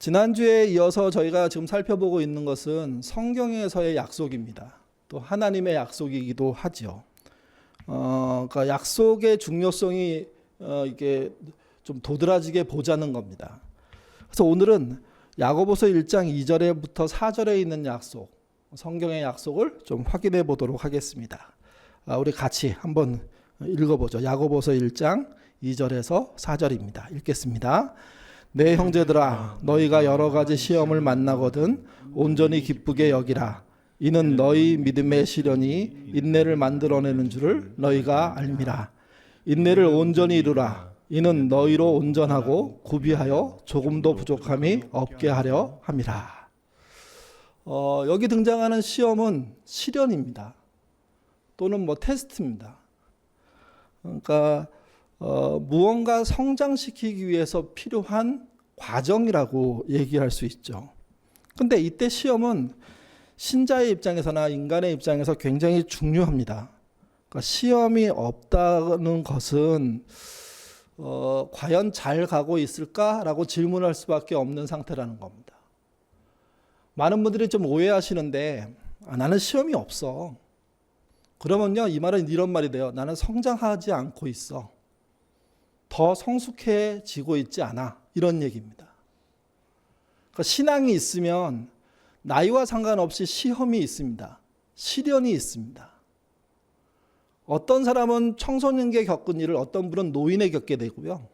지난주에 이어서 저희가 지금 살펴보고 있는 것은 성경에서의 약속입니다. 또 하나님의 약속이기도 하죠. 그러니까 약속의 중요성이 이게 좀 도드라지게 보자는 겁니다. 그래서 오늘은 야고보서 1장 2절부터 4절에 있는 약속, 성경의 약속을 좀 확인해 보도록 하겠습니다. 우리 같이 한번 읽어보죠. 야고보서 1장 2절에서 4절입니다. 읽겠습니다. 내 형제들아, 너희가 여러 가지 시험을 만나거든 온전히 기쁘게 여기라. 이는 너희 믿음의 시련이 인내를 만들어내는 줄을 너희가 알미라. 인내를 온전히 이루라. 이는 너희로 온전하고 구비하여 조금도 부족함이 없게 하려 함이라. 여기 등장하는 시험은 시련입니다. 또는 테스트입니다. 그러니까 무언가 성장시키기 위해서 필요한 과정이라고 얘기할 수 있죠. 근데 이때 시험은 신자의 입장에서나 인간의 입장에서 굉장히 중요합니다. 그러니까 시험이 없다는 것은 과연 잘 가고 있을까라고 질문할 수밖에 없는 상태라는 겁니다. 많은 분들이 좀 오해하시는데 나는 시험이 없어. 그러면요, 이 말은 이런 말이 돼요. 나는 성장하지 않고 있어. 더 성숙해지고 있지 않아. 이런 얘기입니다. 그러니까 신앙이 있으면 나이와 상관없이 시험이 있습니다. 시련이 있습니다. 어떤 사람은 청소년기에 겪은 일을 어떤 분은 노인에 겪게 되고요.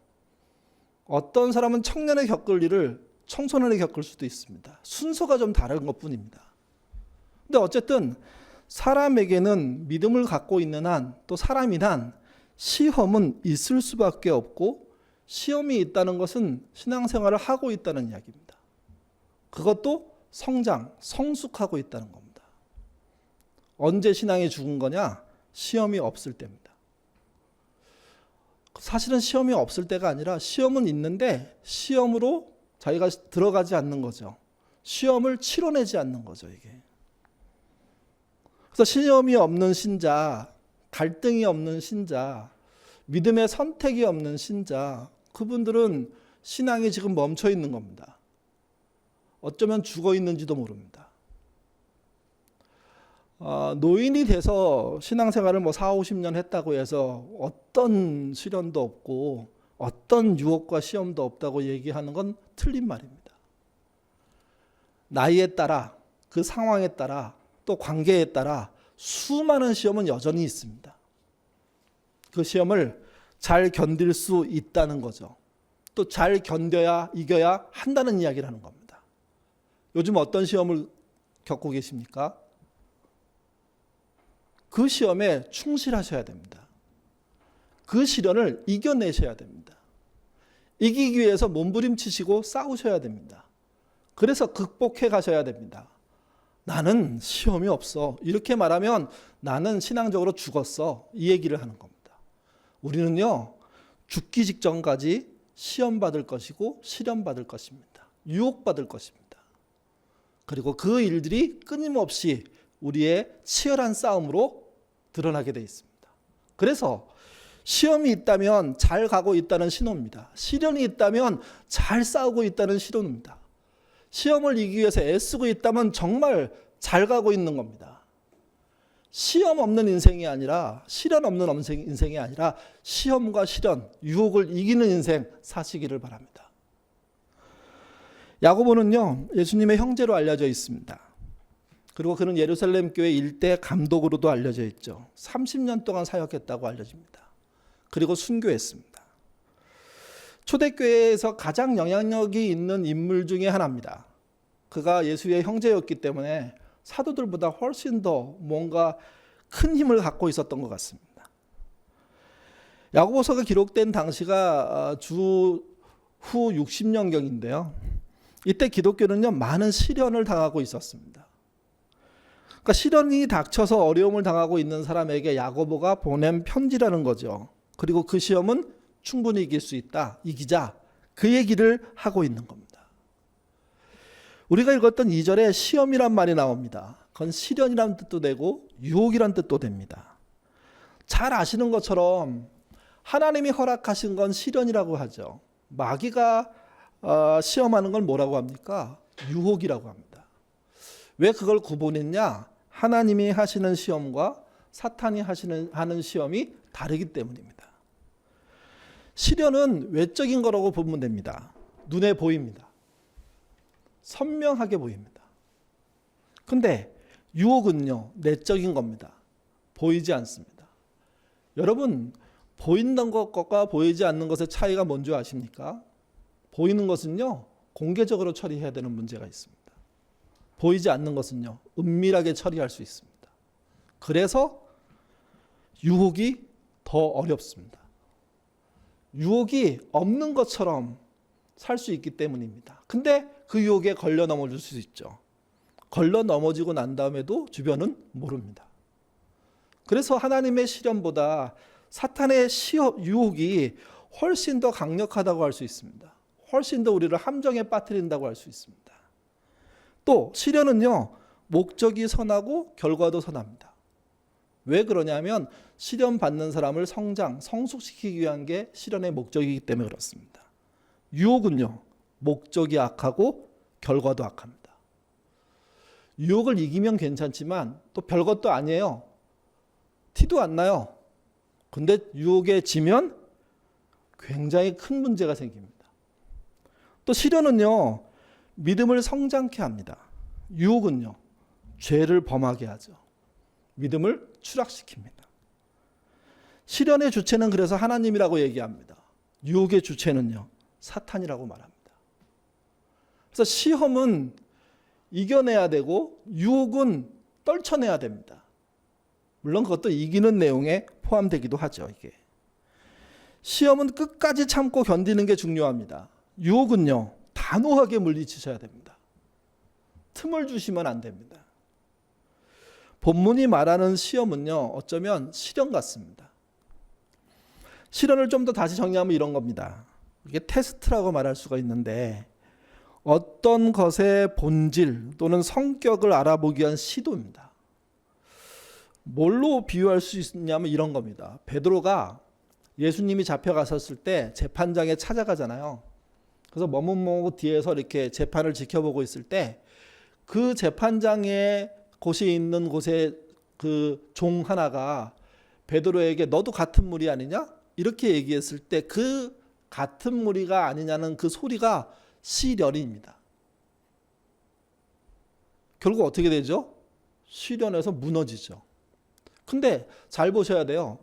어떤 사람은 청년에 겪을 일을 청소년에 겪을 수도 있습니다. 순서가 좀 다른 것뿐입니다. 근데 어쨌든 사람에게는 믿음을 갖고 있는 한, 또 사람인 한 시험은 있을 수밖에 없고, 시험이 있다는 것은 신앙생활을 하고 있다는 이야기입니다. 그것도 성장, 성숙하고 있다는 겁니다. 언제 신앙이 죽은 거냐? 시험이 없을 때입니다. 사실은 시험이 없을 때가 아니라 시험은 있는데 시험으로 자기가 들어가지 않는 거죠. 시험을 치러내지 않는 거죠, 이게. 그래서 시험이 없는 신자, 갈등이 없는 신자, 믿음의 선택이 없는 신자, 그분들은 신앙이 지금 멈춰 있는 겁니다. 어쩌면 죽어 있는지도 모릅니다. 노인이 돼서 신앙생활을 4, 50년 했다고 해서 어떤 시련도 없고 어떤 유혹과 시험도 없다고 얘기하는 건 틀린 말입니다. 나이에 따라, 그 상황에 따라, 또 관계에 따라 수많은 시험은 여전히 있습니다. 그 시험을 잘 견딜 수 있다는 거죠. 또 잘 견뎌야, 이겨야 한다는 이야기를 하는 겁니다. 요즘 어떤 시험을 겪고 계십니까? 그 시험에 충실하셔야 됩니다. 그 시련을 이겨내셔야 됩니다. 이기기 위해서 몸부림치시고 싸우셔야 됩니다. 그래서 극복해 가셔야 됩니다. 나는 시험이 없어. 이렇게 말하면 나는 신앙적으로 죽었어. 이 얘기를 하는 겁니다. 우리는요, 죽기 직전까지 시험 받을 것이고 시련 받을 것입니다. 유혹 받을 것입니다. 그리고 그 일들이 끊임없이 우리의 치열한 싸움으로 드러나게 돼 있습니다. 그래서 시험이 있다면 잘 가고 있다는 신호입니다. 시련이 있다면 잘 싸우고 있다는 신호입니다. 시험을 이기기 위해서 애쓰고 있다면 정말 잘 가고 있는 겁니다. 시험 없는 인생이 아니라, 시련 없는 인생이 아니라 시험과 시련, 유혹을 이기는 인생 사시기를 바랍니다. 야고보는요, 예수님의 형제로 알려져 있습니다. 그리고 그는 예루살렘 교회 일대 감독으로도 알려져 있죠. 30년 동안 사역했다고 알려집니다. 그리고 순교했습니다. 초대교회에서 가장 영향력이 있는 인물 중에 하나입니다. 그가 예수의 형제였기 때문에 사도들보다 훨씬 더 뭔가 큰 힘을 갖고 있었던 것 같습니다. 야고보서가 기록된 당시가 주후 60년경인데요. 이때 기독교는요, 많은 시련을 당하고 있었습니다. 그러니까 시련이 닥쳐서 어려움을 당하고 있는 사람에게 야고보가 보낸 편지라는 거죠. 그리고 그 시험은 충분히 이길 수 있다. 이기자. 그 얘기를 하고 있는 겁니다. 우리가 읽었던 2절에 시험이란 말이 나옵니다. 그건 시련이란 뜻도 되고 유혹이란 뜻도 됩니다. 잘 아시는 것처럼 하나님이 허락하신 건 시련이라고 하죠. 마귀가 시험하는 걸 뭐라고 합니까? 유혹이라고 합니다. 왜 그걸 구분했냐? 하나님이 하시는 시험과 사탄이 하는 시험이 다르기 때문입니다. 시련은 외적인 거라고 보면 됩니다. 눈에 보입니다. 선명하게 보입니다. 근데 유혹은요, 내적인 겁니다. 보이지 않습니다. 여러분, 보이는 것과 보이지 않는 것의 차이가 뭔지 아십니까? 보이는 것은요, 공개적으로 처리해야 되는 문제가 있습니다. 보이지 않는 것은요, 은밀하게 처리할 수 있습니다. 그래서 유혹이 더 어렵습니다. 유혹이 없는 것처럼 살 수 있기 때문입니다. 근데 그 유혹에 걸려 넘어질 수 있죠. 걸려 넘어지고 난 다음에도 주변은 모릅니다. 그래서 하나님의 시련보다 사탄의 유혹이 훨씬 더 강력하다고 할 수 있습니다. 훨씬 더 우리를 함정에 빠뜨린다고 할 수 있습니다. 또 시련은요, 목적이 선하고 결과도 선합니다. 왜 그러냐면 시련 받는 사람을 성숙시키기 위한 게 시련의 목적이기 때문에 그렇습니다. 유혹은요, 목적이 악하고 결과도 악합니다. 유혹을 이기면 괜찮지만 또 별것도 아니에요. 티도 안 나요. 근데 유혹에 지면 굉장히 큰 문제가 생깁니다. 또 시련은요, 믿음을 성장케 합니다. 유혹은요, 죄를 범하게 하죠. 믿음을 추락시킵니다. 시련의 주체는 그래서 하나님이라고 얘기합니다. 유혹의 주체는요, 사탄이라고 말합니다. 그래서 시험은 이겨내야 되고 유혹은 떨쳐내야 됩니다. 물론 그것도 이기는 내용에 포함되기도 하죠. 이게 시험은 끝까지 참고 견디는 게 중요합니다. 유혹은요, 단호하게 물리치셔야 됩니다. 틈을 주시면 안 됩니다. 본문이 말하는 시험은요, 어쩌면 시련 같습니다. 시련을 좀 더 다시 정리하면 이런 겁니다. 이게 테스트라고 말할 수가 있는데 어떤 것의 본질 또는 성격을 알아보기 위한 시도입니다. 뭘로 비유할 수 있냐면 이런 겁니다. 베드로가 예수님이 잡혀갔었을 때 재판장에 찾아가잖아요. 그래서 머뭇머뭇 뒤에서 이렇게 재판을 지켜보고 있을 때 그 재판장의 곳이 있는 곳에 그 종 하나가 베드로에게 너도 같은 무리 아니냐? 이렇게 얘기했을 때 그 같은 무리가 아니냐는 그 소리가 시련입니다. 결국 어떻게 되죠? 시련에서 무너지죠. 근데 잘 보셔야 돼요.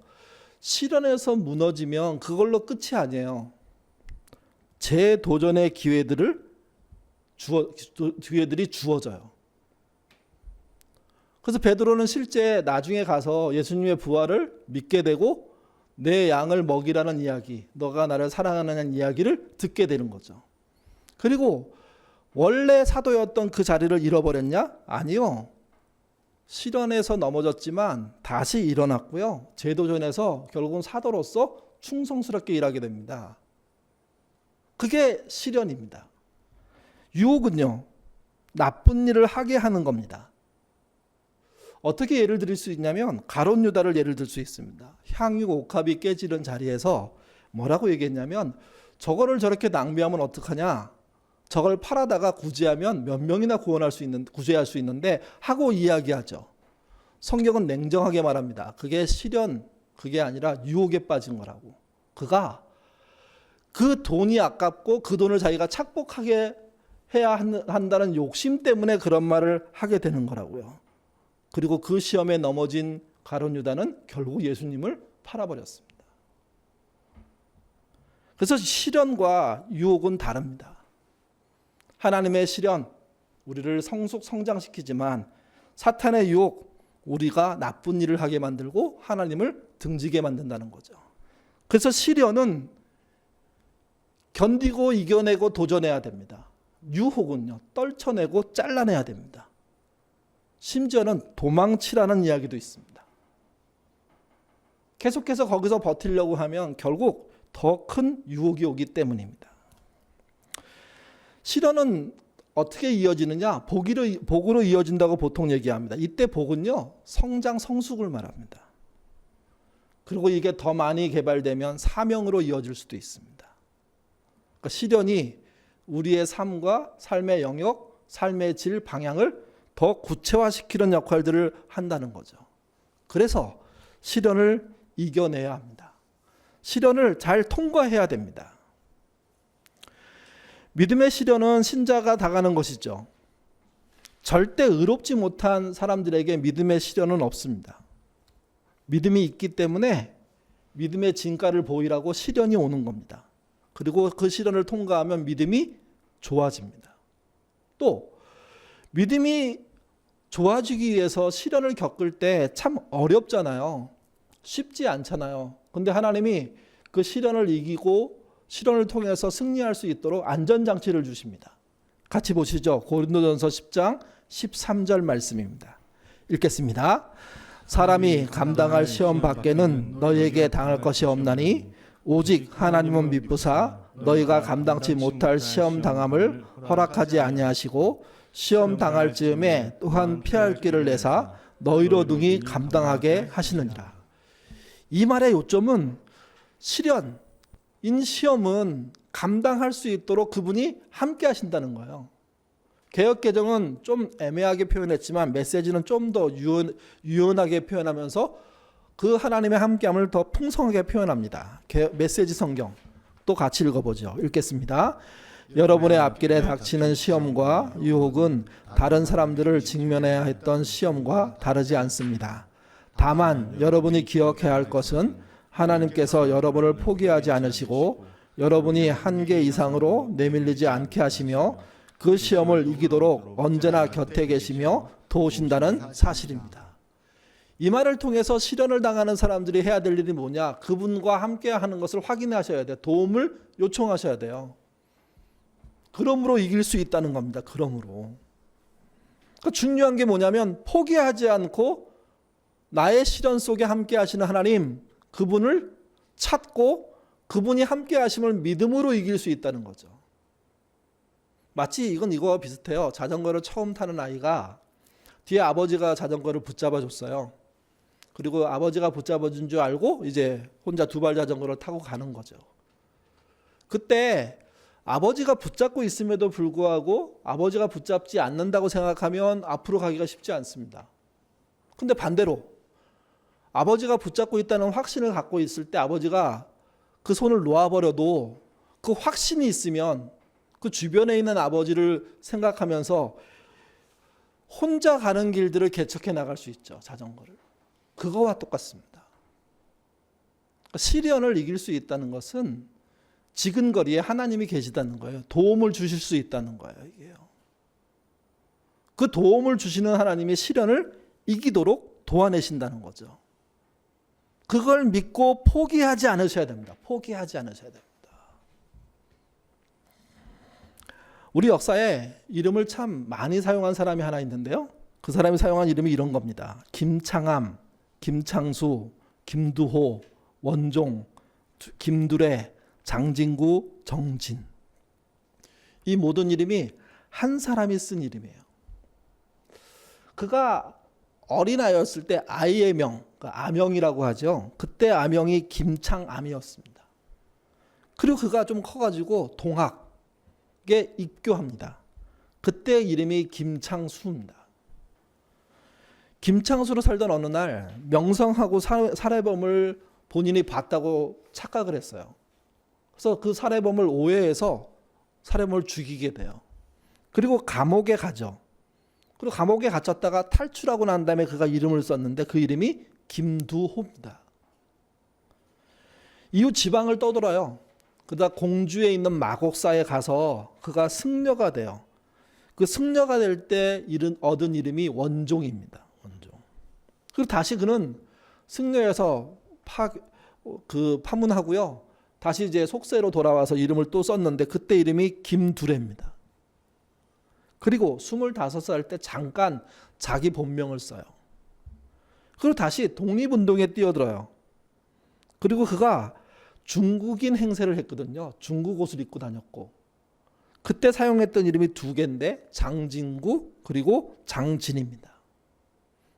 시련에서 무너지면 그걸로 끝이 아니에요. 재도전의 기회들이 주어져요. 그래서 베드로는 실제 나중에 가서 예수님의 부활을 믿게 되고 내 양을 먹이라는 이야기, 너가 나를 사랑하는 이야기를 듣게 되는 거죠. 그리고 원래 사도였던 그 자리를 잃어버렸냐? 아니요. 시련에서 넘어졌지만 다시 일어났고요. 재도전에서 결국은 사도로서 충성스럽게 일하게 됩니다. 그게 시련입니다. 유혹은요, 나쁜 일을 하게 하는 겁니다. 어떻게 예를 드릴 수 있냐면 가룟 유다를 예를 들 수 있습니다. 향유 옥합이 깨지는 자리에서 뭐라고 얘기했냐면 저거를 저렇게 낭비하면 어떡하냐? 저걸 팔아다가 구제하면 몇 명이나 구제할 수 있는데 하고 이야기하죠. 성경은 냉정하게 말합니다. 그게 시련, 그게 아니라 유혹에 빠진 거라고. 그가 그 돈이 아깝고 그 돈을 자기가 착복하게 해야 한다는 욕심 때문에 그런 말을 하게 되는 거라고요. 그리고 그 시험에 넘어진 가룟 유다는 결국 예수님을 팔아버렸습니다. 그래서 시련과 유혹은 다릅니다. 하나님의 시련, 우리를 성장시키지만 사탄의 유혹, 우리가 나쁜 일을 하게 만들고 하나님을 등지게 만든다는 거죠. 그래서 시련은 견디고 이겨내고 도전해야 됩니다. 유혹은요, 떨쳐내고 잘라내야 됩니다. 심지어는 도망치라는 이야기도 있습니다. 계속해서 거기서 버티려고 하면 결국 더 큰 유혹이 오기 때문입니다. 시련은 어떻게 이어지느냐? 복으로 이어진다고 보통 얘기합니다. 이때 복은요, 성숙을 말합니다. 그리고 이게 더 많이 개발되면 사명으로 이어질 수도 있습니다. 그러니까 시련이 우리의 삶과 삶의 영역, 삶의 질, 방향을 더 구체화시키는 역할들을 한다는 거죠. 그래서 시련을 이겨내야 합니다. 시련을 잘 통과해야 됩니다. 믿음의 시련은 신자가 당하는 것이죠. 절대 의롭지 못한 사람들에게 믿음의 시련은 없습니다. 믿음이 있기 때문에 믿음의 진가를 보이라고 시련이 오는 겁니다. 그리고 그 시련을 통과하면 믿음이 좋아집니다. 또 믿음이 좋아지기 위해서 시련을 겪을 때 참 어렵잖아요. 쉽지 않잖아요. 근데 하나님이 그 시련을 이기고 시련을 통해서 승리할 수 있도록 안전장치를 주십니다. 같이 보시죠. 고린도전서 10장 13절 말씀입니다. 읽겠습니다. 사람이 감당할 시험 밖에는 너희에게 당할 것이 없나니 오직 하나님은 미쁘사 너희가 감당치 못할 시험 당함을 허락하지 아니하시고 시험 당할 즈음에 또한 피할 길을 내사 너희로 능히 감당하게 하시느니라. 이 말의 요점은 시련인 시험은 감당할 수 있도록 그분이 함께 하신다는 거예요. 개역개정은 좀 애매하게 표현했지만 메시지는 좀 더 유연하게 표현하면서 그 하나님의 함께함을 더 풍성하게 표현합니다. 메시지 성경 또 같이 읽어보죠. 읽겠습니다. 여러분의 앞길에 닥치는 시험과 유혹은 다른 사람들을 직면해야 했던 시험과 다르지 않습니다. 다만 여러분이 기억해야 할 것은 하나님께서 여러분을 포기하지 않으시고 여러분이 한계 이상으로 내밀리지 않게 하시며 그 시험을 이기도록 언제나 곁에 계시며 도우신다는 사실입니다. 이 말을 통해서 시련을 당하는 사람들이 해야 될 일이 뭐냐? 그분과 함께 하는 것을 확인하셔야 돼요. 도움을 요청하셔야 돼요. 그러므로 이길 수 있다는 겁니다. 그러므로. 그러니까 중요한 게 뭐냐면 포기하지 않고 나의 시련 속에 함께 하시는 하나님, 그분을 찾고 그분이 함께 하심을 믿음으로 이길 수 있다는 거죠. 마치 이거와 비슷해요. 자전거를 처음 타는 아이가 뒤에 아버지가 자전거를 붙잡아 줬어요. 그리고 아버지가 붙잡아 준 줄 알고 이제 혼자 두발 자전거를 타고 가는 거죠. 그때 아버지가 붙잡고 있음에도 불구하고 아버지가 붙잡지 않는다고 생각하면 앞으로 가기가 쉽지 않습니다. 근데 반대로 아버지가 붙잡고 있다는 확신을 갖고 있을 때 아버지가 그 손을 놓아버려도 그 확신이 있으면 그 주변에 있는 아버지를 생각하면서 혼자 가는 길들을 개척해 나갈 수 있죠. 자전거를. 그거와 똑같습니다. 시련을 이길 수 있다는 것은 지근거리에 하나님이 계시다는 거예요. 도움을 주실 수 있다는 거예요. 이게요. 그 도움을 주시는 하나님이 시련을 이기도록 도와내신다는 거죠. 그걸 믿고 포기하지 않으셔야 됩니다. 포기하지 않으셔야 됩니다. 우리 역사에 이름을 참 많이 사용한 사람이 하나 있는데요. 그 사람이 사용한 이름이 이런 겁니다. 김창암, 김창수, 김두호, 원종, 김두래, 장진구, 정진. 이 모든 이름이 한 사람이 쓴 이름이에요. 그가 어린아이였을 때 아이의 명, 아명이라고 하죠. 그때 아명이 김창암이었습니다. 그리고 그가 좀 커가지고 동학에 입교합니다. 그때 이름이 김창수입니다. 김창수로 살던 어느 날 명성하고 살해범을 본인이 봤다고 착각을 했어요. 그래서 그 살해범을 오해해서 살해범을 죽이게 돼요. 그리고 감옥에 가죠. 그리고 감옥에 갇혔다가 탈출하고 난 다음에 그가 이름을 썼는데 그 이름이 김두호입니다. 이후 지방을 떠돌아요. 그러다 공주에 있는 마곡사에 가서 그가 승려가 돼요. 그 승려가 될 때 얻은 이름이 원종입니다. 원종. 그리고 다시 그는 승려에서 파문하고요. 다시 이제 속세로 돌아와서 이름을 또 썼는데 그때 이름이 김두래입니다. 그리고 25살 때 잠깐 자기 본명을 써요. 그리고 다시 독립운동에 뛰어들어요. 그리고 그가 중국인 행세를 했거든요. 중국 옷을 입고 다녔고 그때 사용했던 이름이 두 개인데 장진구 그리고 장진입니다.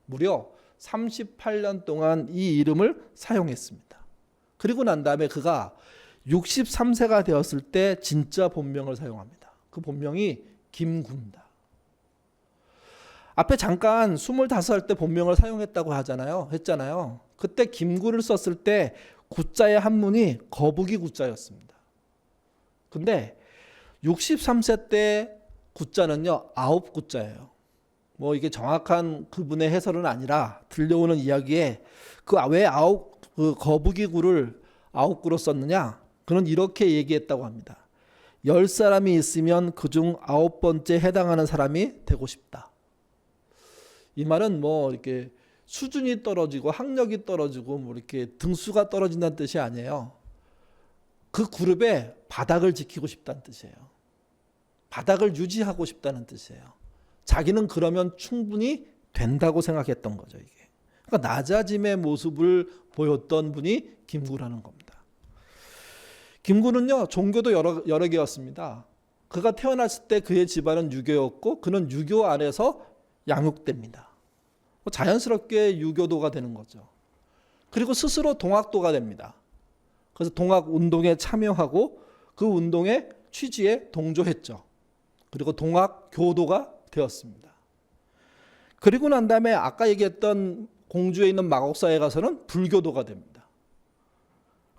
무려 38년 동안 이 이름을 사용했습니다. 그리고 난 다음에 그가 63세가 되었을 때 진짜 본명을 사용합니다. 그 본명이 김구입니다. 앞에 잠깐 25살 때 본명을 사용했다고 했잖아요. 그때 김구를 썼을 때 구자의 한문이 거북이 구자였습니다. 근데 63세 때 구자는요, 9구자예요. 뭐 이게 정확한 그분의 해설은 아니라 들려오는 이야기에 그 왜 그 거북이 구를 9구로 썼느냐? 그는 이렇게 얘기했다고 합니다. 10사람이 있으면 그중 9번째 해당하는 사람이 되고 싶다. 이 말은 뭐 이렇게 수준이 떨어지고 학력이 떨어지고 뭐 이렇게 등수가 떨어진다는 뜻이 아니에요. 그 그룹의 바닥을 지키고 싶다는 뜻이에요. 바닥을 유지하고 싶다는 뜻이에요. 자기는 그러면 충분히 된다고 생각했던 거죠, 이게. 그러니까 낮아짐의 모습을 보였던 분이 김구라는 겁니다. 김구는요, 종교도 여러 개였습니다. 그가 태어났을 때 그의 집안은 유교였고 그는 유교 안에서 양육됩니다. 자연스럽게 유교도가 되는 거죠. 그리고 스스로 동학도가 됩니다. 그래서 동학 운동에 참여하고 그 운동의 취지에 동조했죠. 그리고 동학 교도가 되었습니다. 그리고 난 다음에 아까 얘기했던 공주에 있는 마곡사에 가서는 불교도가 됩니다.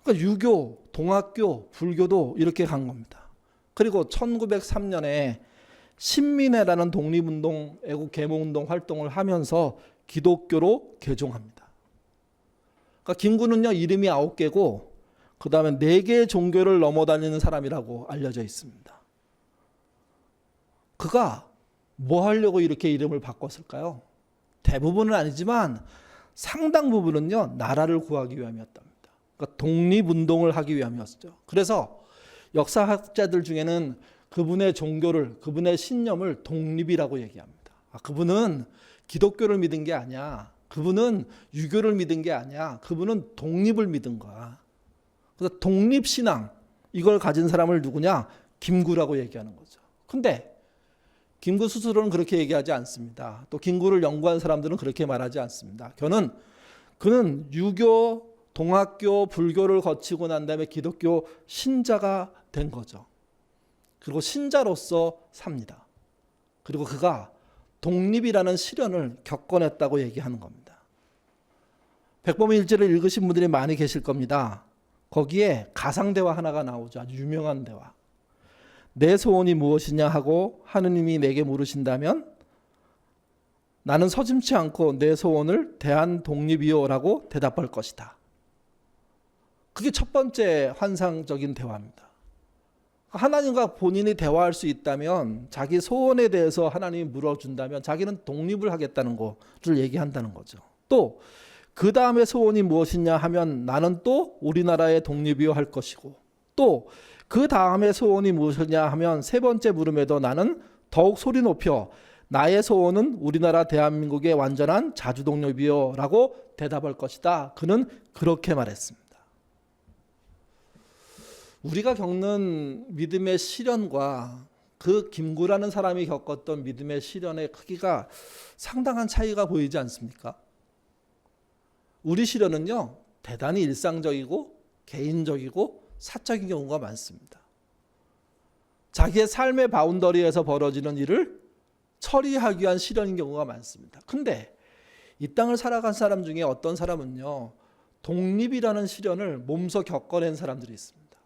그러니까 유교, 동학교, 불교도 이렇게 간 겁니다. 그리고 1903년에 신민회라는 독립운동, 애국 계몽운동 활동을 하면서 기독교로 개종합니다. 그러니까 김구는요, 이름이 9개고 그 다음에 4개의 종교를 넘어다니는 사람이라고 알려져 있습니다. 그가 뭐 하려고 이렇게 이름을 바꿨을까요? 대부분은 아니지만 상당 부분은요, 나라를 구하기 위함이었답니다. 그러니까 독립운동을 하기 위함이었죠. 그래서 역사학자들 중에는 그분의 종교를, 그분의 신념을 독립이라고 얘기합니다. 그분은 기독교를 믿은 게 아니야. 그분은 유교를 믿은 게 아니야. 그분은 독립을 믿은 거야. 그래서 독립신앙, 이걸 가진 사람을 누구냐? 김구라고 얘기하는 거죠. 근데 김구 스스로는 그렇게 얘기하지 않습니다. 또 김구를 연구한 사람들은 그렇게 말하지 않습니다. 그는 유교, 동학교, 불교를 거치고 난 다음에 기독교 신자가 된 거죠. 그리고 신자로서 삽니다. 그리고 그가 독립이라는 시련을 겪어냈다고 얘기하는 겁니다. 백범의 일지를 읽으신 분들이 많이 계실 겁니다. 거기에 가상대화 하나가 나오죠. 아주 유명한 대화. 내 소원이 무엇이냐 하고 하느님이 내게 물으신다면 나는 서슴지 않고 내 소원을 대한독립이요라고 대답할 것이다. 그게 첫 번째 환상적인 대화입니다. 하나님과 본인이 대화할 수 있다면 자기 소원에 대해서 하나님이 물어준다면 자기는 독립을 하겠다는 것을 얘기한다는 거죠. 또 그 다음에 소원이 무엇이냐 하면 나는 또 우리나라의 독립이요 할 것이고 또 그 다음에 소원이 무엇이냐 하면 세 번째 물음에도 나는 더욱 소리 높여 나의 소원은 우리나라 대한민국의 완전한 자주독립이요 라고 대답할 것이다. 그는 그렇게 말했습니다. 우리가 겪는 믿음의 시련과 그 김구라는 사람이 겪었던 믿음의 시련의 크기가 상당한 차이가 보이지 않습니까? 우리 시련은요, 대단히 일상적이고 개인적이고 사적인 경우가 많습니다. 자기의 삶의 바운더리에서 벌어지는 일을 처리하기 위한 시련인 경우가 많습니다. 근데 이 땅을 살아간 사람 중에 어떤 사람은요, 독립이라는 시련을 몸소 겪어낸 사람들이 있습니다.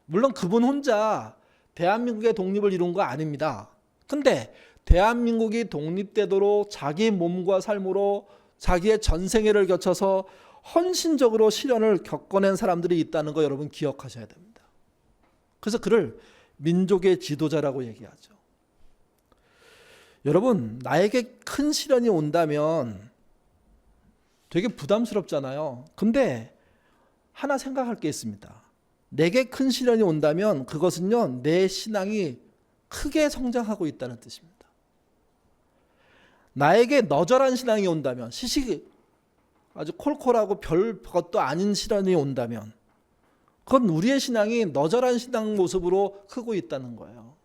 물론 그분 혼자 대한민국의 독립을 이룬 거 아닙니다. 근데 대한민국이 독립되도록 자기 몸과 삶으로 자기의 전생애를 거쳐서 헌신적으로 시련을 겪어낸 사람들이 있다는 거 여러분 기억하셔야 됩니다. 그래서 그를 민족의 지도자라고 얘기하죠. 여러분, 나에게 큰 시련이 온다면 되게 부담스럽잖아요. 근데 하나 생각할 게 있습니다. 내게 큰 시련이 온다면 그것은요, 내 신앙이 크게 성장하고 있다는 뜻입니다. 나에게 너절한 신앙이 온다면, 시식이 아주 콜콜하고 별 것도 아닌 시련이 온다면 그건 우리의 신앙이 너절한 신앙 모습으로 크고 있다는 거예요.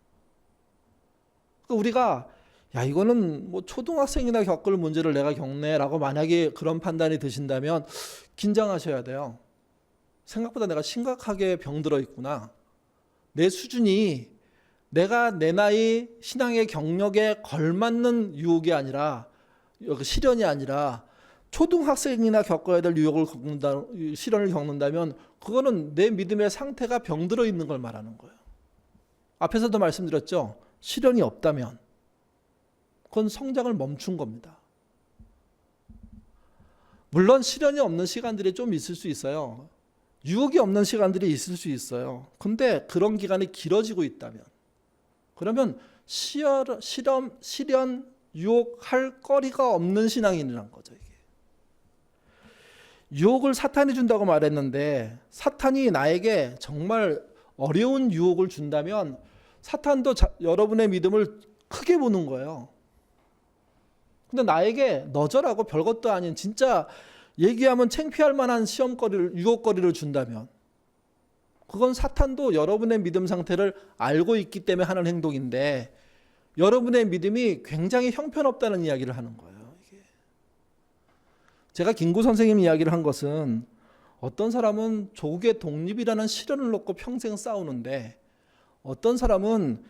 우리가 야, 이거는 뭐 초등학생이나 겪을 문제를 내가 겪네라고 만약에 그런 판단이 드신다면 긴장하셔야 돼요. 생각보다 내가 심각하게 병들어 있구나. 내 수준이 내가 내 나이 신앙의 경력에 걸맞는 유혹이 아니라 시련이 아니라 초등학생이나 겪어야 될 시련을 겪는다면 그거는 내 믿음의 상태가 병들어 있는 걸 말하는 거예요. 앞에서도 말씀드렸죠. 시련이 없다면 그건 성장을 멈춘 겁니다. 물론 시련이 없는 시간들이 좀 있을 수 있어요. 유혹이 없는 시간들이 있을 수 있어요. 근데 그런 기간이 길어지고 있다면 그러면 시련, 유혹할 거리가 없는 신앙인이란 거죠. 이게. 유혹을 사탄이 준다고 말했는데 사탄이 나에게 정말 어려운 유혹을 준다면 사탄도 여러분의 믿음을 크게 보는 거예요. 근데 나에게 너저라고 별것도 아닌 진짜 얘기하면 창피할 만한 시험거리를, 유혹거리를 준다면 그건 사탄도 여러분의 믿음 상태를 알고 있기 때문에 하는 행동인데 여러분의 믿음이 굉장히 형편없다는 이야기를 하는 거예요. 이게. 제가 김구 선생님 이야기를 한 것은 어떤 사람은 조국의 독립이라는 시련을 놓고 평생 싸우는데 어떤 사람은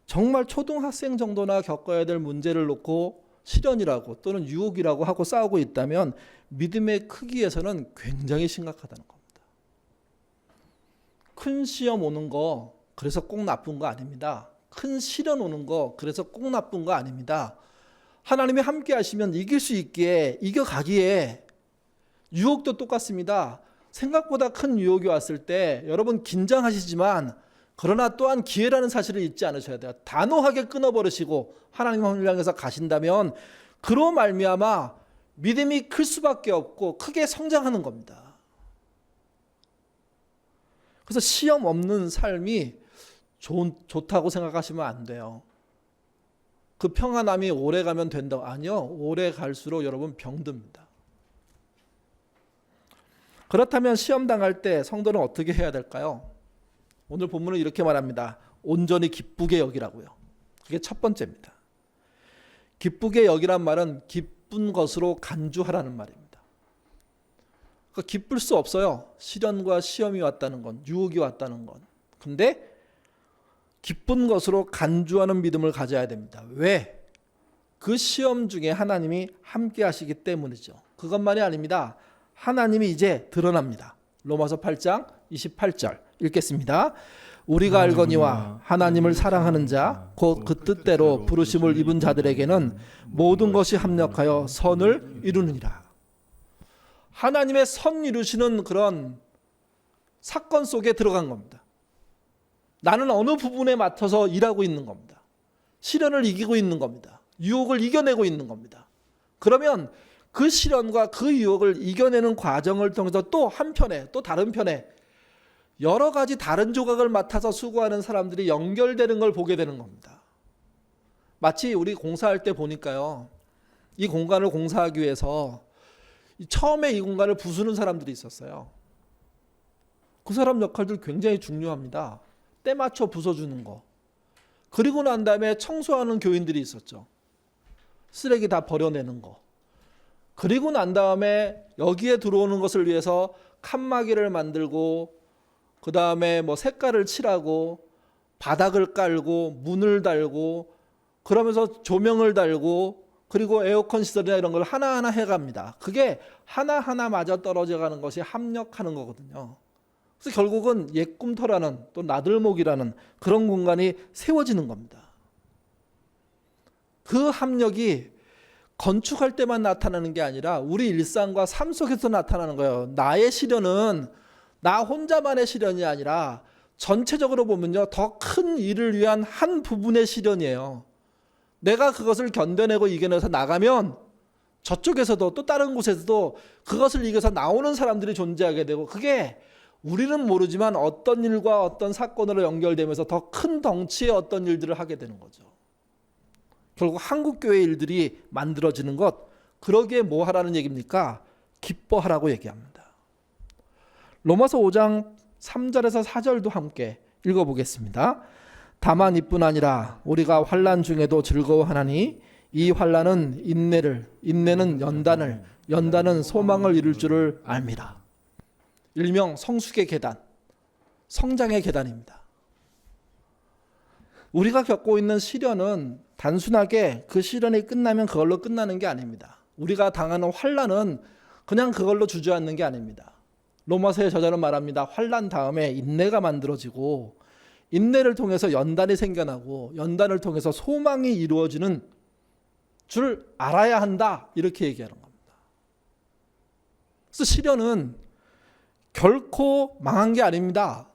정말 초등학생 정도나 겪어야 될 문제를 놓고 시련이라고 또는 유혹이라고 하고 싸우고 있다면 믿음의 크기에서는 굉장히 심각하다는 겁니다. 큰 시험 오는 거 그래서 꼭 나쁜 거 아닙니다. 큰 시련 오는 거 그래서 꼭 나쁜 거 아닙니다. 하나님이 함께 하시면 이길 수 있기에 이겨가기에 유혹도 똑같습니다. 생각보다 큰 유혹이 왔을 때 여러분 긴장하시지만 그러나 또한 기회라는 사실을 잊지 않으셔야 돼요. 단호하게 끊어버리시고 하나님을 향해서 가신다면 그로 말미암아 믿음이 클 수밖에 없고 크게 성장하는 겁니다. 그래서 시험 없는 삶이 좋다고 생각하시면 안 돼요. 그 평안함이 오래 가면 된다고. 아니요. 오래 갈수록 여러분 병듭니다. 그렇다면 시험 당할 때 성도는 어떻게 해야 될까요? 오늘 본문은 이렇게 말합니다. 온전히 기쁘게 여기라고요. 그게 첫 번째입니다. 기쁘게 여기란 말은 기쁜 것으로 간주하라는 말입니다. 그러니까 기쁠 수 없어요. 시련과 시험이 왔다는 건, 유혹이 왔다는 건. 근데 기쁜 것으로 간주하는 믿음을 가져야 됩니다. 왜? 그 시험 중에 하나님이 함께 하시기 때문이죠. 그것만이 아닙니다. 하나님이 이제 드러납니다. 로마서 8장 28절 읽겠습니다. 우리가 알거니와 하나님을 사랑하는 자 곧 그 뜻대로 부르심을 입은 자들에게는 모든 것이 합력하여 선을 이루느니라. 하나님의 선 이루시는 그런 사건 속에 들어간 겁니다. 나는 어느 부분에 맡아서 일하고 있는 겁니다. 시련을 이기고 있는 겁니다. 유혹을 이겨내고 있는 겁니다. 그러면 그 시련과 그 유혹을 이겨내는 과정을 통해서 또 한편에 또 다른 편에 여러 가지 다른 조각을 맡아서 수고하는 사람들이 연결되는 걸 보게 되는 겁니다. 마치 우리 공사할 때 보니까요. 이 공간을 공사하기 위해서 처음에 이 공간을 부수는 사람들이 있었어요. 그 사람 역할들 굉장히 중요합니다. 때 맞춰 부숴주는 거. 그리고 난 다음에 청소하는 교인들이 있었죠. 쓰레기 다 버려내는 거. 그리고 난 다음에 여기에 들어오는 것을 위해서 칸막이를 만들고 그 다음에 뭐 색깔을 칠하고 바닥을 깔고 문을 달고 그러면서 조명을 달고 그리고 에어컨 시설이나 이런 걸 하나하나 해갑니다. 그게 하나하나 맞아 떨어져가는 것이 합력하는 거거든요. 그래서 결국은 옛꿈터라는 또 나들목이라는 그런 공간이 세워지는 겁니다. 그 합력이 건축할 때만 나타나는 게 아니라 우리 일상과 삶 속에서 나타나는 거예요. 나의 시련은 나 혼자만의 시련이 아니라 전체적으로 보면요. 더 큰 일을 위한 한 부분의 시련이에요. 내가 그것을 견뎌내고 이겨내서 나가면 저쪽에서도 또 다른 곳에서도 그것을 이겨서 나오는 사람들이 존재하게 되고 그게 우리는 모르지만 어떤 일과 어떤 사건으로 연결되면서 더 큰 덩치의 어떤 일들을 하게 되는 거죠. 결국 한국교회 일들이 만들어지는 것, 그러기에 뭐 하라는 얘기입니까? 기뻐하라고 얘기합니다. 로마서 5장 3절에서 4절도 함께 읽어보겠습니다. 다만 이뿐 아니라 우리가 환난 중에도 즐거워하나니 이 환난은 인내를, 인내는 연단을, 연단은 소망을 이룰 줄을 압니다. 일명 성숙의 계단, 성장의 계단입니다. 우리가 겪고 있는 시련은 단순하게 그 시련이 끝나면 그걸로 끝나는 게 아닙니다. 우리가 당하는 환난은 그냥 그걸로 주저앉는 게 아닙니다. 로마서의 저자는 말합니다. 환난 다음에 인내가 만들어지고 인내를 통해서 연단이 생겨나고 연단을 통해서 소망이 이루어지는 줄 알아야 한다. 이렇게 얘기하는 겁니다. 그래서 시련은 결코 망한 게 아닙니다.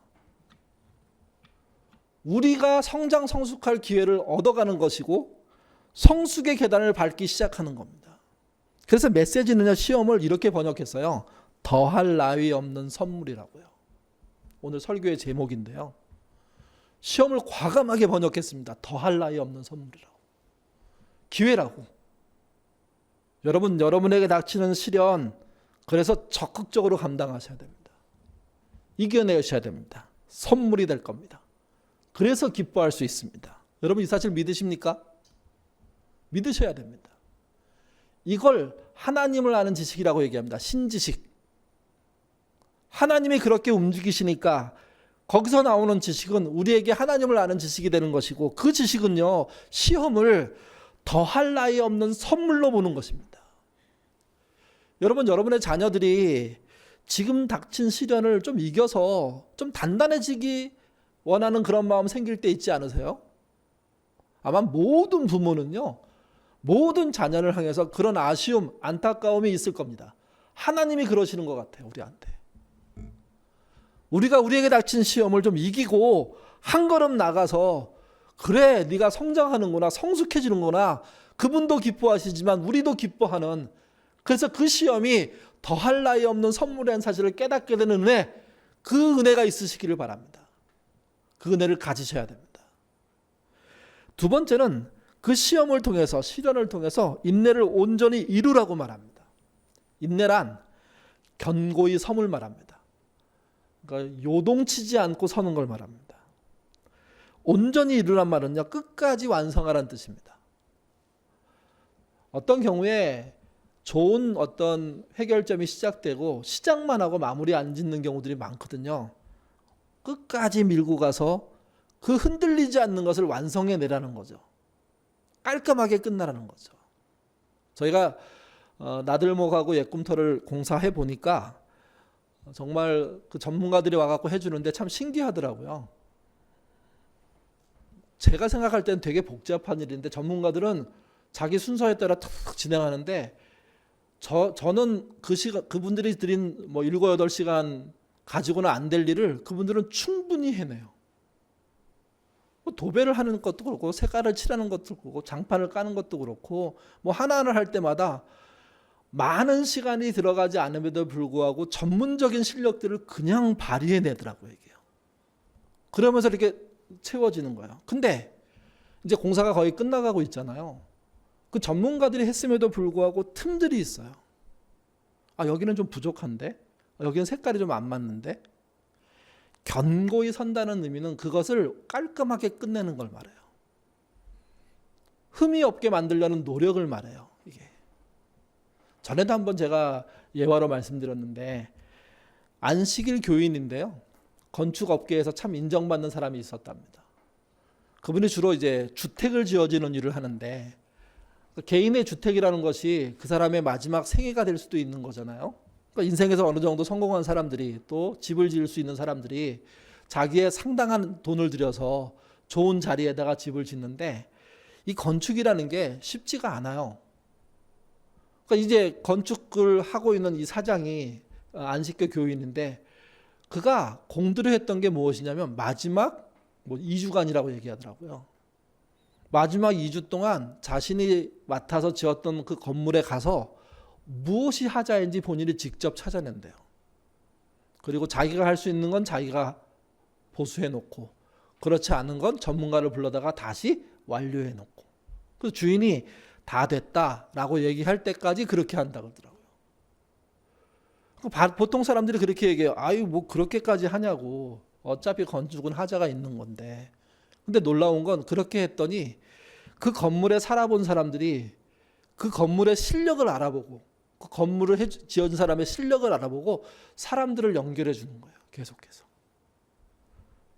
우리가 성장 성숙할 기회를 얻어가는 것이고 성숙의 계단을 밟기 시작하는 겁니다. 그래서 메시지는요, 시험을 이렇게 번역했어요. 더할 나위 없는 선물이라고요. 오늘 설교의 제목인데요. 시험을 과감하게 번역했습니다. 더할 나위 없는 선물이라고. 기회라고. 여러분에게 닥치는 시련, 그래서 적극적으로 감당하셔야 됩니다. 이겨내셔야 됩니다. 선물이 될 겁니다. 그래서 기뻐할 수 있습니다. 여러분 이 사실 믿으십니까? 믿으셔야 됩니다. 이걸 하나님을 아는 지식이라고 얘기합니다. 신지식. 하나님이 그렇게 움직이시니까 거기서 나오는 지식은 우리에게 하나님을 아는 지식이 되는 것이고, 그 지식은요, 시험을 더할 나위 없는 선물로 보는 것입니다. 여러분의 자녀들이 지금 닥친 시련을 좀 이겨서 좀 단단해지기 원하는 그런 마음 생길 때 있지 않으세요? 아마 모든 부모는요, 모든 자녀를 향해서 그런 아쉬움, 안타까움이 있을 겁니다. 하나님이 그러시는 것 같아요, 우리한테. 우리가 우리에게 닥친 시험을 좀 이기고 한 걸음 나가서, 그래, 네가 성장하는구나, 성숙해지는구나, 그분도 기뻐하시지만 우리도 기뻐하는, 그래서 그 시험이 더할 나위 없는 선물이라는 사실을 깨닫게 되는 은혜, 그 은혜가 있으시기를 바랍니다. 그 은혜를 가지셔야 됩니다. 두 번째는 그 시험을 통해서, 시련을 통해서 인내를 온전히 이루라고 말합니다. 인내란 견고히 섬을 말합니다. 그러니까 요동치지 않고 서는 걸 말합니다. 온전히 이루란 말은요, 끝까지 완성하라는 뜻입니다. 어떤 경우에 좋은 어떤 해결점이 시작되고 시작만 하고 마무리 안 짓는 경우들이 많거든요. 끝까지 밀고 가서 그 흔들리지 않는 것을 완성해내라는 거죠. 깔끔하게 끝나라는 거죠. 저희가 나들목하고 예꿈터를 공사해 보니까 정말 그 전문가들이 와갖고 해주는데 참 신기하더라고요. 제가 생각할 때는 되게 복잡한 일인데 전문가들은 자기 순서에 따라 툭 진행하는데, 저는 그분들이 드린 7, 8시간 가지고는 안 될 일을 그분들은 충분히 해내요. 도배를 하는 것도 그렇고, 색깔을 칠하는 것도 그렇고, 장판을 까는 것도 그렇고, 하나하나 할 때마다 많은 시간이 들어가지 않음에도 불구하고 전문적인 실력들을 그냥 발휘해내더라고요, 이게요. 그러면서 이렇게 채워지는 거예요. 근데 이제 공사가 거의 끝나가고 있잖아요. 그 전문가들이 했음에도 불구하고 틈들이 있어요. 여기는 좀 부족한데? 여기는 색깔이 좀 안 맞는데? 견고히 선다는 의미는 그것을 깔끔하게 끝내는 걸 말해요. 흠이 없게 만들려는 노력을 말해요, 이게. 전에도 한번 제가 예화로 말씀드렸는데, 안식일 교인인데요, 건축업계에서 참 인정받는 사람이 있었답니다. 그분이 주로 이제 주택을 지어지는 일을 하는데, 개인의 주택이라는 것이 그 사람의 마지막 생애가 될 수도 있는 거잖아요. 그러니까 인생에서 어느 정도 성공한 사람들이, 또 집을 지을 수 있는 사람들이 자기의 상당한 돈을 들여서 좋은 자리에다가 집을 짓는데, 이 건축이라는 게 쉽지가 않아요. 그러니까 이제 건축을 하고 있는 이 사장이 안식교 교인인데, 그가 공들여 했던 게 무엇이냐면 마지막 2주간이라고 얘기하더라고요. 마지막 2주 동안 자신이 맡아서 지었던 그 건물에 가서 무엇이 하자인지 본인이 직접 찾아낸대요. 그리고 자기가 할 수 있는 건 자기가 보수해 놓고, 그렇지 않은 건 전문가를 불러다가 다시 완료해 놓고, 그 주인이 다 됐다라고 얘기할 때까지 그렇게 한다고 그러더라고요. 보통 사람들이 그렇게 얘기해요. 그렇게까지 하냐고. 어차피 건축은 하자가 있는 건데. 근데 놀라운 건, 그렇게 했더니 그 건물에 살아본 사람들이 그 건물의 실력을 알아보고, 그 건물을 지은 사람의 실력을 알아보고 사람들을 연결해 주는 거예요, 계속해서.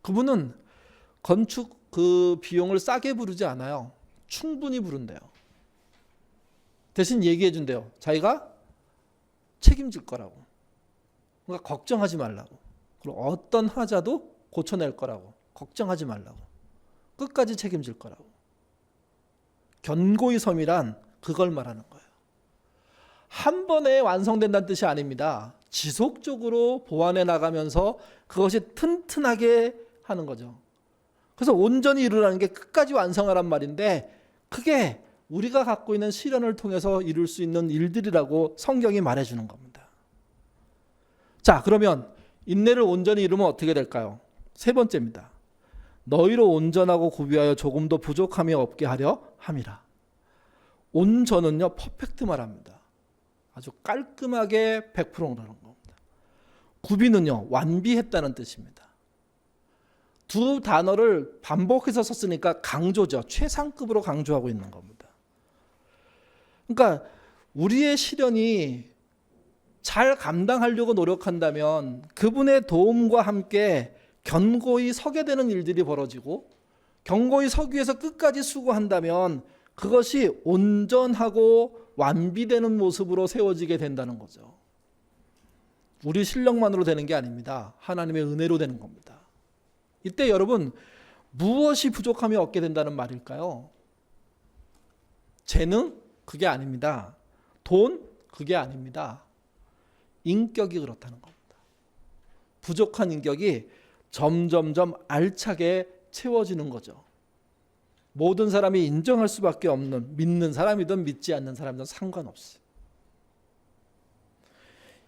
그분은 건축 그 비용을 싸게 부르지 않아요. 충분히 부른대요. 대신 얘기해 준대요. 자기가 책임질 거라고. 그러니까 걱정하지 말라고. 그리고 어떤 하자도 고쳐낼 거라고. 걱정하지 말라고. 끝까지 책임질 거라고. 견고히 섬이란 그걸 말하는 거예요. 한 번에 완성된다는 뜻이 아닙니다. 지속적으로 보완해 나가면서 그것이 튼튼하게 하는 거죠. 그래서 온전히 이루라는 게 끝까지 완성하란 말인데, 그게 우리가 갖고 있는 시련을 통해서 이룰 수 있는 일들이라고 성경이 말해주는 겁니다. 자, 그러면 인내를 온전히 이루면 어떻게 될까요? 세 번째입니다. 너희로 온전하고 구비하여 조금도 부족함이 없게 하려 함이라. 온전은요, 퍼펙트 말합니다. 아주 깔끔하게 100%라는 겁니다. 구비는요, 완비했다는 뜻입니다. 두 단어를 반복해서 썼으니까 강조죠. 최상급으로 강조하고 있는 겁니다. 그러니까 우리의 시련이 잘 감당하려고 노력한다면 그분의 도움과 함께 견고히 서게 되는 일들이 벌어지고, 견고히 서기 위해서 끝까지 수고한다면 그것이 온전하고 완비되는 모습으로 세워지게 된다는 거죠. 우리 실력만으로 되는 게 아닙니다. 하나님의 은혜로 되는 겁니다. 이때 여러분, 무엇이 부족함이 없게 된다는 말일까요? 재능? 그게 아닙니다. 돈? 그게 아닙니다. 인격이 그렇다는 겁니다. 부족한 인격이 점점점 알차게 채워지는 거죠. 모든 사람이 인정할 수밖에 없는, 믿는 사람이든 믿지 않는 사람이든 상관없이,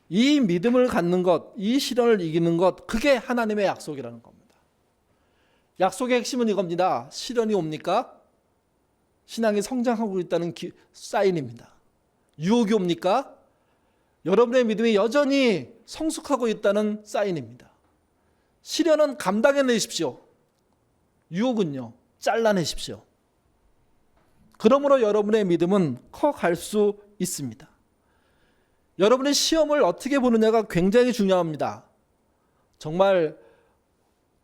이 믿음을 갖는 것, 이 시련을 이기는 것, 그게 하나님의 약속이라는 겁니다. 약속의 핵심은 이겁니다. 시련이 옵니까? 신앙이 성장하고 있다는 사인입니다. 유혹이 옵니까? 여러분의 믿음이 여전히 성숙하고 있다는 사인입니다. 시련은 감당해내십시오. 유혹은요, 잘라내십시오. 그러므로 여러분의 믿음은 커갈 수 있습니다. 여러분의 시험을 어떻게 보느냐가 굉장히 중요합니다. 정말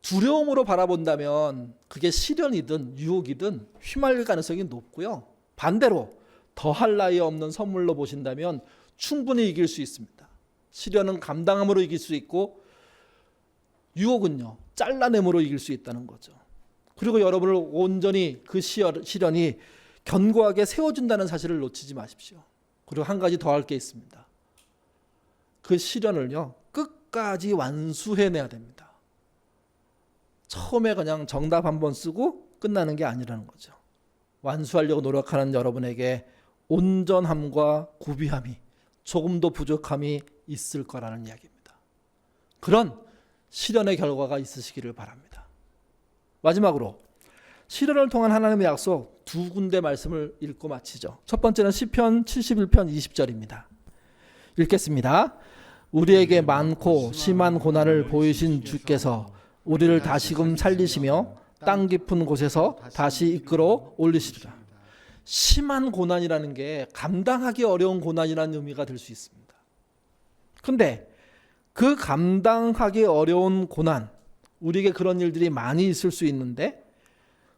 두려움으로 바라본다면 그게 시련이든 유혹이든 휘말릴 가능성이 높고요. 반대로 더할 나위 없는 선물로 보신다면 충분히 이길 수 있습니다. 시련은 감당함으로 이길 수 있고, 유혹은요, 잘라냄으로 이길 수 있다는 거죠. 그리고 여러분을 온전히 그 시련이 견고하게 세워준다는 사실을 놓치지 마십시오. 그리고 한 가지 더 할 게 있습니다. 그 시련을요, 끝까지 완수해내야 됩니다. 처음에 그냥 정답 한번 쓰고 끝나는 게 아니라는 거죠. 완수하려고 노력하는 여러분에게 온전함과 구비함이, 조금도 부족함이 있을 거라는 이야기입니다. 그런 시련의 결과가 있으시기를 바랍니다. 마지막으로 시련을 통한 하나님의 약속 두 군데 말씀을 읽고 마치죠. 첫 번째는 시편 71편 20절입니다. 읽겠습니다. 우리에게 많고 심한 고난을 보이신 주께서 우리를 다시금 살리시며 땅 깊은 곳에서 다시 이끌어 올리시리라. 심한 고난이라는 게 감당하기 어려운 고난이라는 의미가 될 수 있습니다. 그런데 그 감당하기 어려운 고난, 우리에게 그런 일들이 많이 있을 수 있는데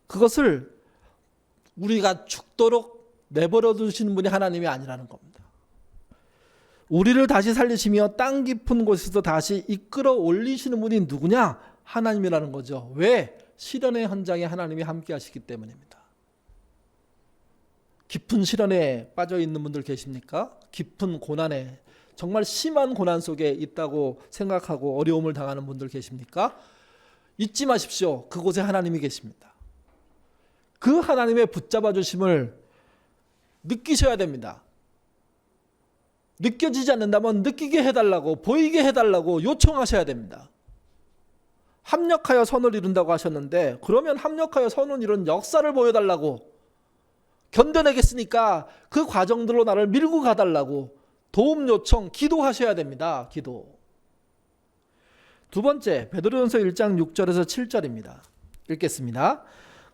그것을 우리가 죽도록 내버려 두시는 분이 하나님이 아니라는 겁니다. 우리를 다시 살리시며 땅 깊은 곳에서 다시 이끌어 올리시는 분이 누구냐? 하나님이라는 거죠. 왜? 시련의 현장에 하나님이 함께 하시기 때문입니다. 깊은 시련에 빠져 있는 분들 계십니까? 깊은 고난에, 정말 심한 고난 속에 있다고 생각하고 어려움을 당하는 분들 계십니까? 잊지 마십시오. 그곳에 하나님이 계십니다. 그 하나님의 붙잡아 주심을 느끼셔야 됩니다. 느껴지지 않는다면 느끼게 해달라고, 보이게 해달라고 요청하셔야 됩니다. 합력하여 선을 이룬다고 하셨는데, 그러면 합력하여 선을 이룬 역사를 보여달라고, 견뎌내겠으니까 그 과정들로 나를 밀고 가달라고 도움 요청, 기도하셔야 됩니다. 기도. 두 번째, 베드로전서 1장 6절에서 7절입니다. 읽겠습니다.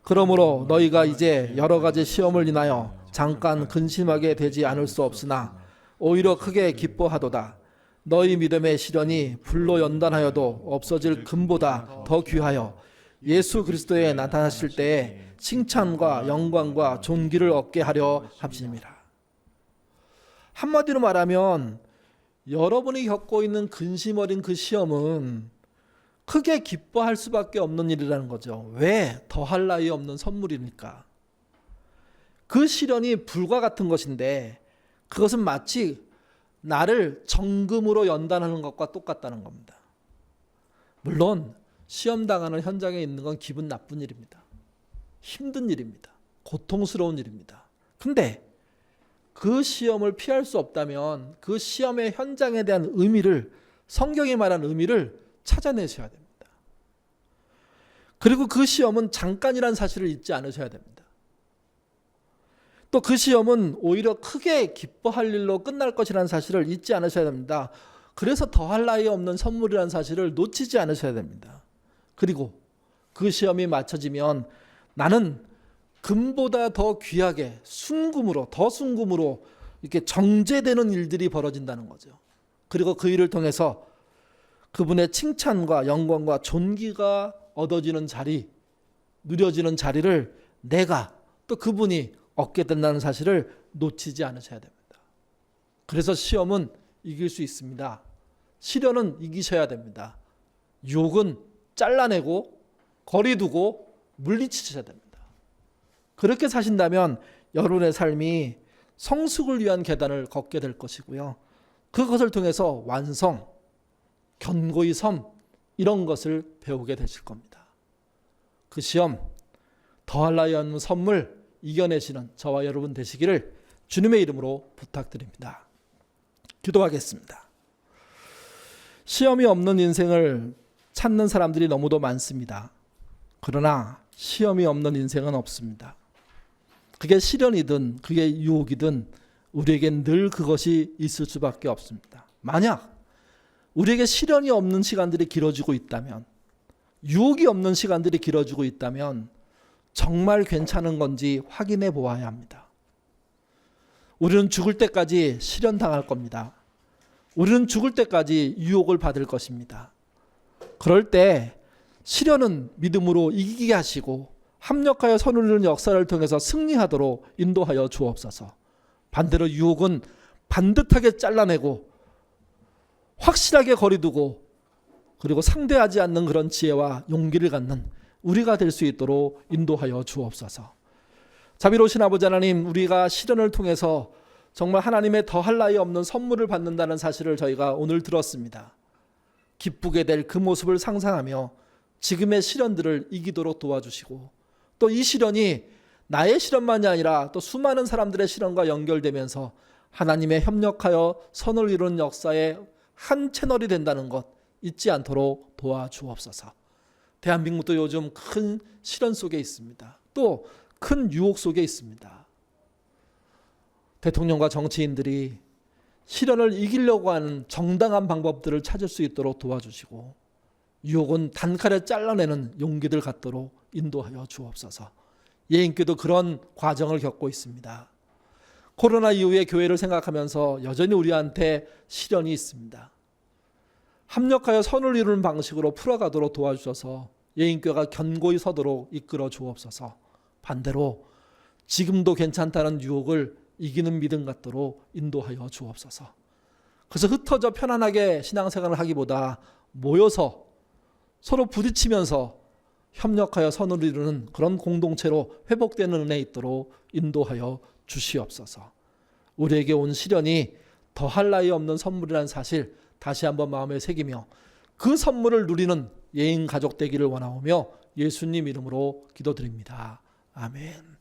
그러므로 너희가 이제 여러 가지 시험을 인하여 잠깐 근심하게 되지 않을 수 없으나 오히려 크게 기뻐하도다. 너희 믿음의 시련이 불로 연단하여도 없어질 금보다 더 귀하여 예수 그리스도에 나타나실 때에 칭찬과 영광과 존귀를 얻게 하려 하심이라. 한마디로 말하면 여러분이 겪고 있는 근심 어린 그 시험은 크게 기뻐할 수밖에 없는 일이라는 거죠. 왜? 더할 나위 없는 선물이니까. 그 시련이 불과 같은 것인데 그것은 마치 나를 정금으로 연단하는 것과 똑같다는 겁니다. 물론 시험 당하는 현장에 있는 건 기분 나쁜 일입니다. 힘든 일입니다. 고통스러운 일입니다. 근데 그 시험을 피할 수 없다면 그 시험의 현장에 대한 의미를, 성경이 말한 의미를 찾아내셔야 됩니다. 그리고 그 시험은 잠깐이라는 사실을 잊지 않으셔야 됩니다. 또 그 시험은 오히려 크게 기뻐할 일로 끝날 것이라는 사실을 잊지 않으셔야 됩니다. 그래서 더할 나위 없는 선물이라는 사실을 놓치지 않으셔야 됩니다. 그리고 그 시험이 맞춰지면 나는 금보다 더 귀하게 순금으로, 더 순금으로 이렇게 정제되는 일들이 벌어진다는 거죠. 그리고 그 일을 통해서 그분의 칭찬과 영광과 존귀가 얻어지는 자리, 누려지는 자리를 내가 또 그분이 얻게 된다는 사실을 놓치지 않으셔야 됩니다. 그래서 시험은 이길 수 있습니다. 시련은 이기셔야 됩니다. 유혹은 잘라내고 거리두고 물리치셔야 됩니다. 그렇게 사신다면 여러분의 삶이 성숙을 위한 계단을 걷게 될 것이고요. 그것을 통해서 완성, 견고히 섬, 이런 것을 배우게 되실 겁니다. 그 시험, 더할 나위 없는 선물 이겨내시는 저와 여러분 되시기를 주님의 이름으로 부탁드립니다. 기도하겠습니다. 시험이 없는 인생을 찾는 사람들이 너무도 많습니다. 그러나 시험이 없는 인생은 없습니다. 그게 시련이든 그게 유혹이든 우리에겐 늘 그것이 있을 수밖에 없습니다. 만약 우리에게 시련이 없는 시간들이 길어지고 있다면, 유혹이 없는 시간들이 길어지고 있다면 정말 괜찮은 건지 확인해 보아야 합니다. 우리는 죽을 때까지 시련 당할 겁니다. 우리는 죽을 때까지 유혹을 받을 것입니다. 그럴 때 시련은 믿음으로 이기게 하시고 합력하여 선을 이루는 역사를 통해서 승리하도록 인도하여 주옵소서. 반대로 유혹은 반듯하게 잘라내고 확실하게 거리두고 그리고 상대하지 않는 그런 지혜와 용기를 갖는 우리가 될 수 있도록 인도하여 주옵소서. 자비로우신 아버지 하나님, 우리가 시련을 통해서 정말 하나님의 더할 나위 없는 선물을 받는다는 사실을 저희가 오늘 들었습니다. 기쁘게 될 그 모습을 상상하며 지금의 시련들을 이기도록 도와주시고, 또 이 시련이 나의 시련만이 아니라 또 수많은 사람들의 시련과 연결되면서 하나님의 협력하여 선을 이루는 역사의 한 채널이 된다는 것 잊지 않도록 도와주옵소서. 대한민국도 요즘 큰 시련 속에 있습니다. 또 큰 유혹 속에 있습니다. 대통령과 정치인들이 시련을 이기려고 하는 정당한 방법들을 찾을 수 있도록 도와주시고, 유혹은 단칼에 잘라내는 용기들 갖도록 인도하여 주옵소서. 예인교도 그런 과정을 겪고 있습니다. 코로나 이후에 교회를 생각하면서 여전히 우리한테 시련이 있습니다. 합력하여 선을 이루는 방식으로 풀어가도록 도와주셔서 예인교회가 견고히 서도록 이끌어 주옵소서. 반대로 지금도 괜찮다는 유혹을 이기는 믿음 갖도록 인도하여 주옵소서. 그래서 흩어져 편안하게 신앙생활을 하기보다 모여서 서로 부딪히면서 협력하여 선을 이루는 그런 공동체로 회복되는 은혜 있도록 인도하여 주시옵소서. 우리에게 온 시련이 더할 나위 없는 선물이라는 사실 다시 한번 마음에 새기며 그 선물을 누리는 예인 가족 되기를 원하오며 예수님 이름으로 기도드립니다. 아멘.